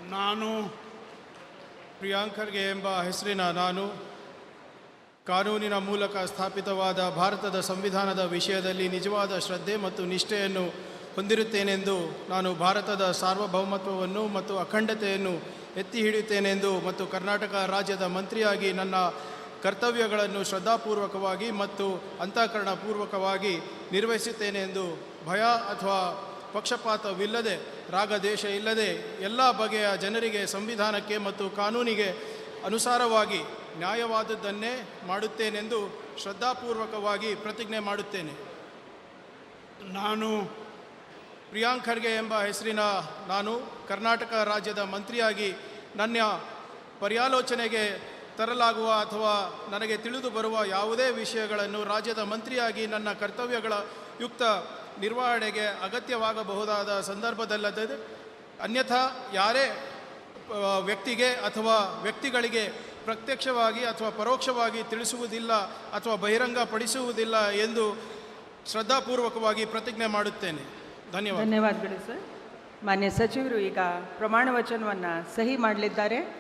ನಾನು ಪ್ರಿಯಾಂಕ್ ಖರ್ಗೆ ಎಂಬ ಹೆಸರಿನ ನಾನು ಕಾನೂನಿನ ಮೂಲಕ ಸ್ಥಾಪಿತವಾದ ಭಾರತದ ಸಂವಿಧಾನದ ವಿಷಯದಲ್ಲಿ ನಿಜವಾದ ಶ್ರದ್ಧೆ ಮತ್ತು ನಿಷ್ಠೆಯನ್ನು ಹೊಂದಿರುತ್ತೇನೆಂದು ನಾನು ಭಾರತದ ಸಾರ್ವಭೌಮತ್ವವನ್ನು ಮತ್ತು ಅಖಂಡತೆಯನ್ನು ಎತ್ತಿ ಹಿಡಿಯುತ್ತೇನೆಂದು ಮತ್ತು ಕರ್ನಾಟಕ ರಾಜ್ಯದ ಮಂತ್ರಿಯಾಗಿ ನನ್ನ ಕರ್ತವ್ಯಗಳನ್ನು ಶ್ರದ್ಧಾಪೂರ್ವಕವಾಗಿ ಮತ್ತು ಅಂತಃಕರಣಪೂರ್ವಕವಾಗಿ ನಿರ್ವಹಿಸುತ್ತೇನೆಂದು ಭಯ ಅಥವಾ ಪಕ್ಷಪಾತವಿಲ್ಲದೆ ರಾಗದ್ವೇಷ ಇಲ್ಲದೆ ಎಲ್ಲ ಬಗೆಯ ಜನರಿಗೆ ಸಂವಿಧಾನಕ್ಕೆ ಮತ್ತು ಕಾನೂನಿಗೆ ಅನುಸಾರವಾಗಿ ನ್ಯಾಯವಾದದ್ದನ್ನೇ ಮಾಡುತ್ತೇನೆಂದು ಶ್ರದ್ಧಾಪೂರ್ವಕವಾಗಿ ಪ್ರತಿಜ್ಞೆ ಮಾಡುತ್ತೇನೆ. ನಾನು ಪ್ರಿಯಾಂಕ್ ಖರ್ಗೆ ಎಂಬ ಹೆಸರಿನ ನಾನು ಕರ್ನಾಟಕ ರಾಜ್ಯದ ಮಂತ್ರಿಯಾಗಿ ನನ್ನ ಪರ್ಯಾಲೋಚನೆಗೆ ತರಲಾಗುವ ಅಥವಾ ನನಗೆ ತಿಳಿದು ಬರುವ ಯಾವುದೇ ವಿಷಯಗಳನ್ನು ರಾಜ್ಯದ ಮಂತ್ರಿಯಾಗಿ ನನ್ನ ಕರ್ತವ್ಯಗಳ ಯುಕ್ತ ನಿರ್ವಹಣೆಗೆ ಅಗತ್ಯವಾಗಬಹುದಾದ ಸಂದರ್ಭದಲ್ಲದೆ ಅನ್ಯಥಾ ಯಾರೇ ವ್ಯಕ್ತಿಗೆ ಅಥವಾ ವ್ಯಕ್ತಿಗಳಿಗೆ ಪ್ರತ್ಯಕ್ಷವಾಗಿ ಅಥವಾ ಪರೋಕ್ಷವಾಗಿ ತಿಳಿಸುವುದಿಲ್ಲ ಅಥವಾ ಬಹಿರಂಗಪಡಿಸುವುದಿಲ್ಲ ಎಂದು ಶ್ರದ್ಧಾಪೂರ್ವಕವಾಗಿ ಪ್ರತಿಜ್ಞೆ ಮಾಡುತ್ತೇನೆ. ಧನ್ಯವಾದಗಳು ಸರ್. ಮಾನ್ಯ ಸಚಿವರು ಈಗ ಪ್ರಮಾಣ ವಚನವನ್ನು ಸಹಿ ಮಾಡಲಿದ್ದಾರೆ.